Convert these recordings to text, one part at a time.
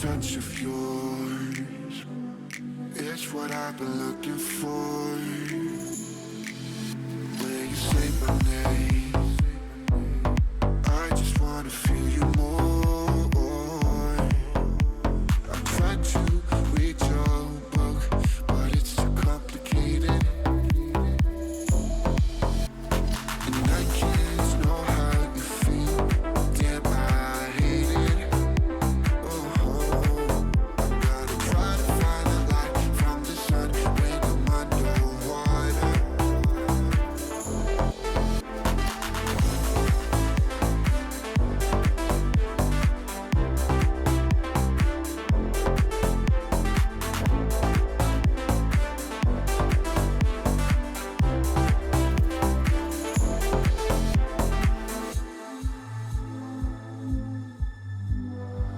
touch of yours, it's what I've been looking for. When you say my name, I just wanna feel you more. I tried to read your book, but it's too complicated, and I can't know how you feel. Damn, I hate it. Oh, I'm gonna try to find a light from the sun when I'm underwater.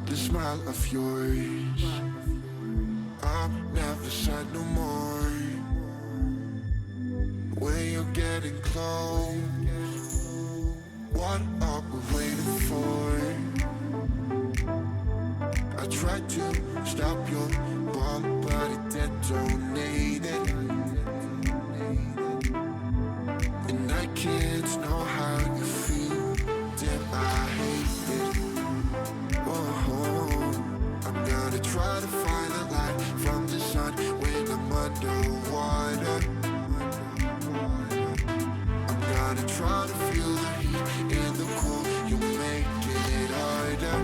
The smile of yours, I'm never sad no more. When you're getting close, what are we waiting for? I tried to stop your bomb, but it detonated, and I can't know how you feel. Damn, I hate it. Oh, I'm gonna try to find a light from the sun when I'm underwater. I'm gonna try to feel the heat in the cool. You make it harder.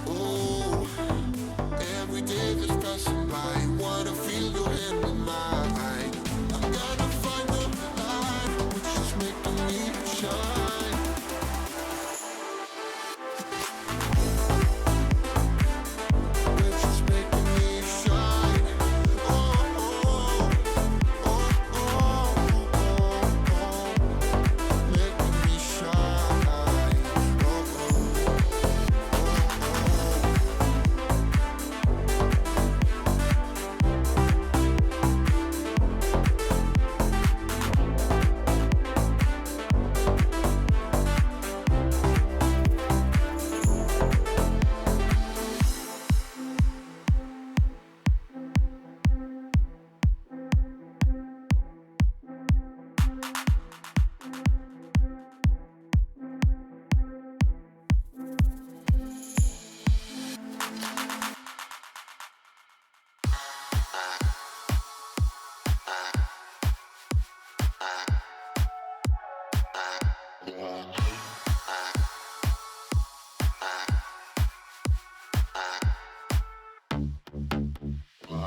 Oh, every day that's passing by, wanna feel your hand in mine. I'm gonna find the light, which is making me shine. Which is making me shine. Oh, oh, oh, oh, oh, oh, making me shine. Oh, oh, oh,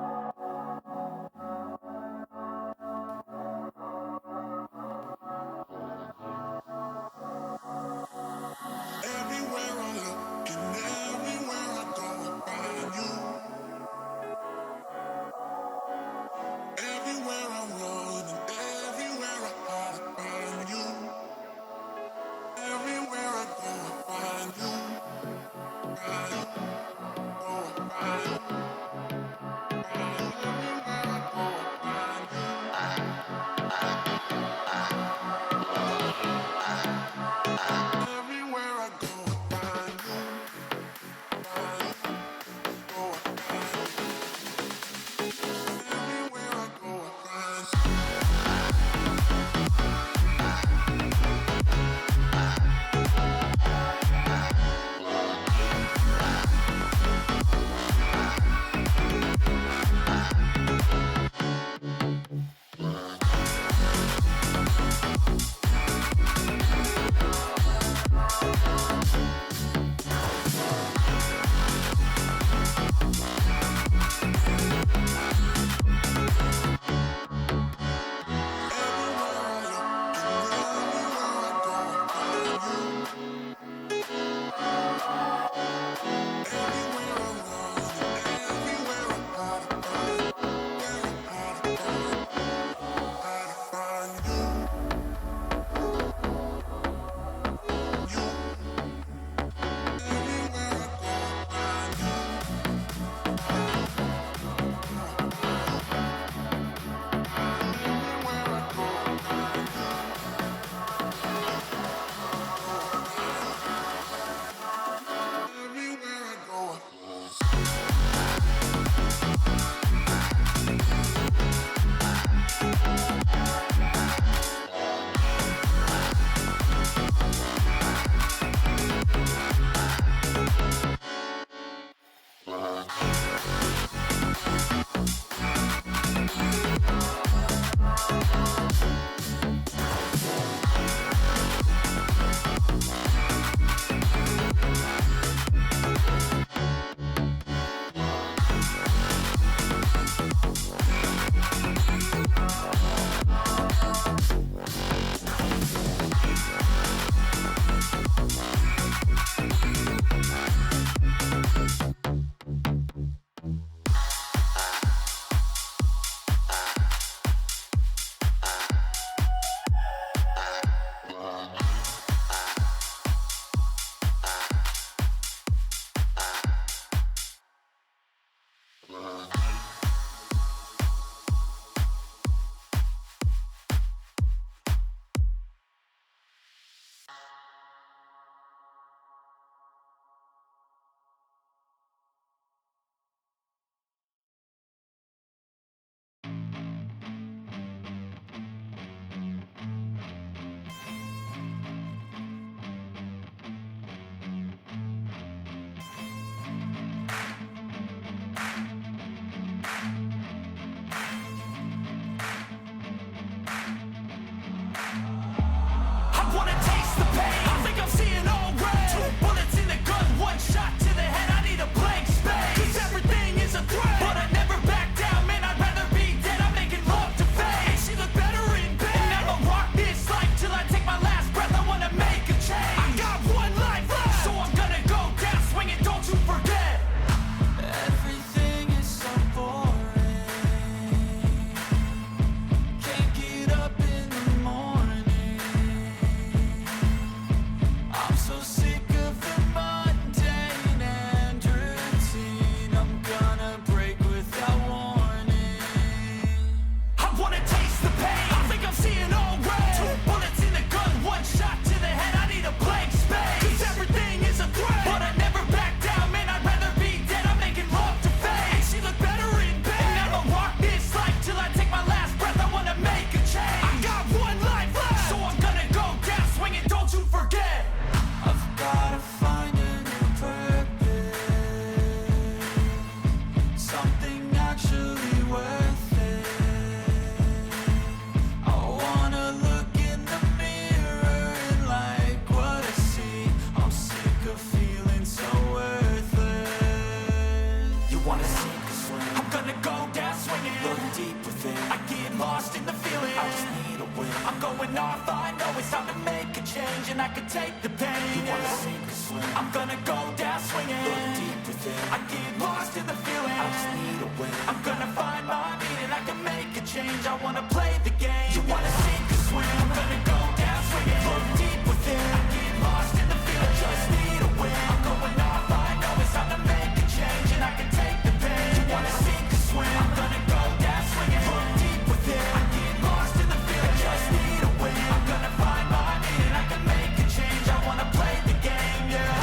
oh. gonna go down swinging. Look deep within, I get lost in the feeling. I just need a win. I'm going off, I know it's time to make a change, and I can take the pain. You wanna sink or swim? I'm gonna go down swinging. Look deep within, I get lost in the feeling. I just need a win. I'm gonna find my meaning, I can make a change. I wanna play the game. You wanna sink or swim? I'm gonna go down swinging. Look deep within, I get lost in the feeling. Just need a win. I'm going off, I know it's time to make a change, and I can take the pain. You wanna sink or swim? I'm gonna go down swinging. Look deep within, I get lost in the feeling. Just need a win. I'm gonna find my meaning, I can make a change. I wanna play the game, yeah.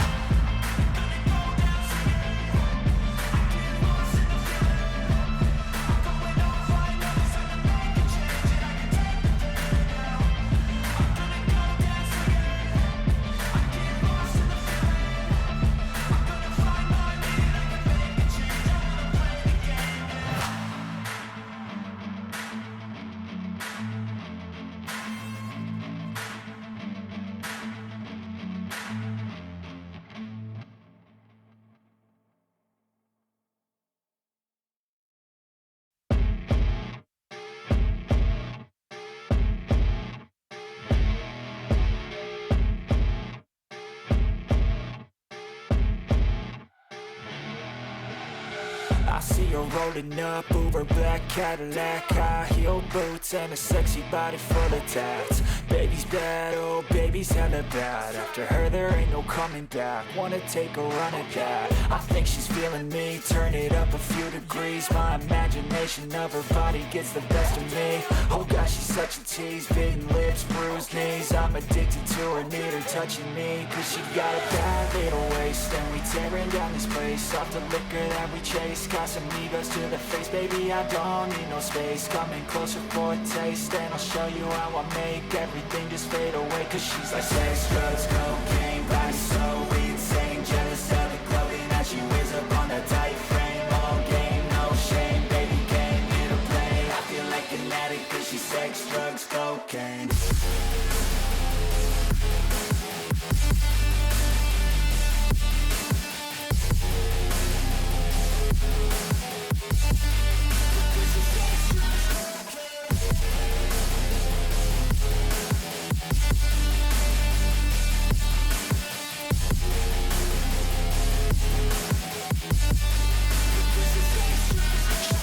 I see her rolling up, Uber black Cadillac, high heel boots and a sexy body full of tats. Baby's bad, oh baby's hella bad. After her there ain't no coming back. Wanna take a run at that. I think she's feeling me, turn it up a few degrees. My imagination of her body gets the best of me. Oh gosh, she's such a tease, bitten lips, bruised knees. I'm addicted to her, need her touching me, cause she got a bad little waist. And we tearing down this place, off the liquor that we chase. Got some egos to the face, baby, I don't need no space. Coming closer for a taste, and I'll show you how I make everything just fade away. Cause she's like sex, drugs, cocaine, body so insane. Jealous of the clothing that she wears up on a tight frame. All game, no shame, baby came here to play. I feel like an addict cause she's sex, drugs, cocaine.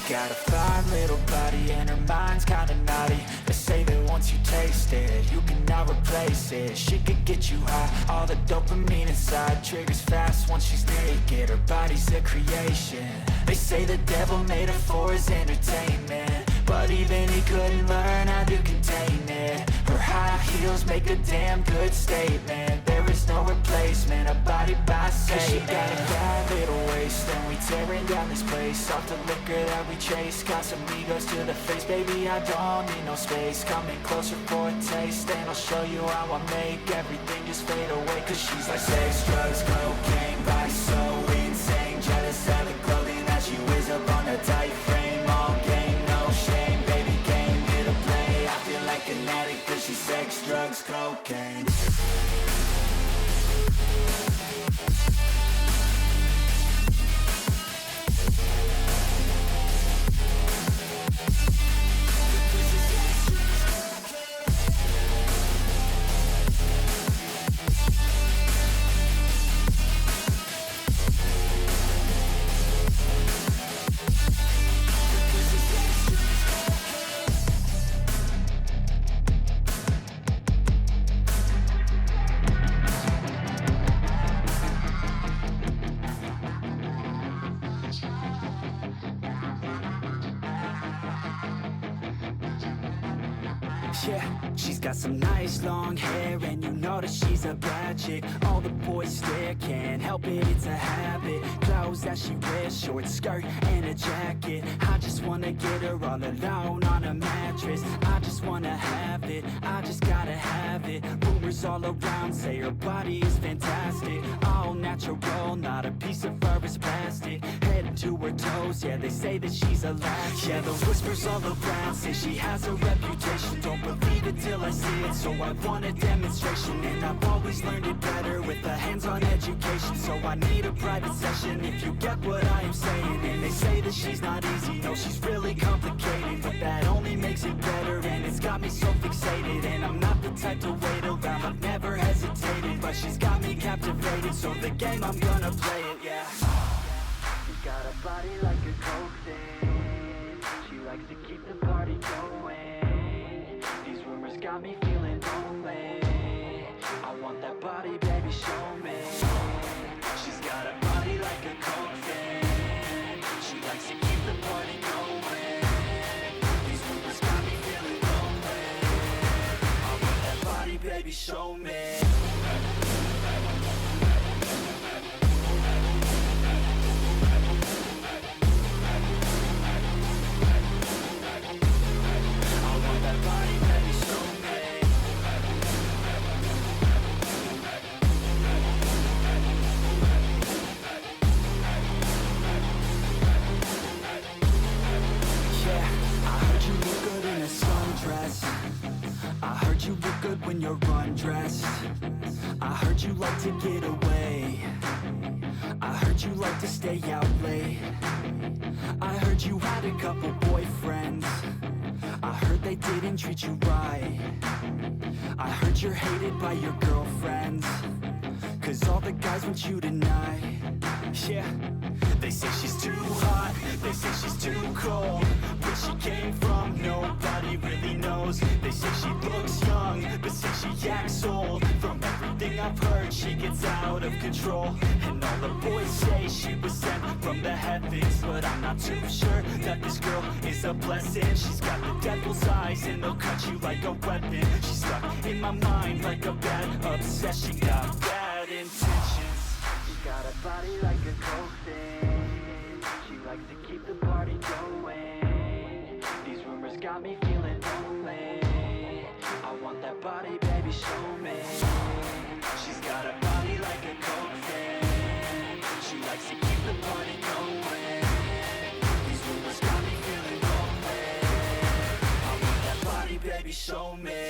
Got a fine little body and her mind's kinda naughty. They say that once you taste it, you cannot replace it. She could get you high, all the dopamine inside triggers fast once she's naked. Her body's a creation. They say the devil made her for his entertainment, but even he couldn't learn how to contain it. Her high heels make a damn good statement. There is no replacement, a body by Satan. She got a bad little waist, and we tearing down this place. Off the liquor that we chase, got some egos to the face. Baby, I don't need no space. Coming closer for a taste, and I'll show you how I make everything just fade away. Cause she's like sex, drugs, cocaine, body so insane. Jealous of the clothing that she wears up on a tight frame. All game, no shame, baby came here to play. I feel like an addict cause she's sex, drugs, cocaine. Yeah, she's got some nice long hair, and you know that she's a bad chick. All the boys stare, can't help it, it's a habit. Clothes that she wears, short skirt and a jacket. I just wanna get her all alone on a mattress. I just wanna have it, I just gotta have it. Rumors all around say her body is fantastic. All natural, not a piece of fur is plastic. Head to her toes, yeah, they say that she's a latch. Yeah, those whispers all around say she has a reputation. Don't believe it till till I see it, so I want a demonstration. And I've always learned it better with a hands-on education. So I need a private session, if you get what I am saying. And they say that she's not easy, no, she's really complicated, but that only makes it better, and it's got me so fixated. And I'm not the type to wait around, I've never hesitated, but she's got me captivated, so the game, I'm gonna play it, yeah. She's got a body like a coke thing, she likes to keep the party going. These rumors got me feeling lonely, I want that body, baby, show me. She's got a body like a coke thing, she likes to keep the party going. These rumors got me feeling lonely, I want that body, baby, show me. I heard you look good when you're undressed, I heard you like to get away, I heard you like to stay out late, I heard you had a couple boyfriends, I heard they didn't treat you right, I heard you're hated by your girlfriends, cause all the guys want you tonight. Yeah, they say she's too hot, they say she's too cold, where she came from nobody really knows. They say she looks young, but say she acts old. From everything I've heard, she gets out of control, and all the boys say she was sent from the heavens, but I'm not too sure that this girl is a blessing. She's got the devil's eyes and they'll cut you like a weapon. She's stuck in my mind like a bad obsession, got bad intentions. She's got a body like a coke thing, she likes to keep the party going. These rumors got me feeling lonely, I want that body, baby, show me. She's got a body like a coke thing, she likes to keep the party going. These rumors got me feeling lonely, I want that body, baby, show me.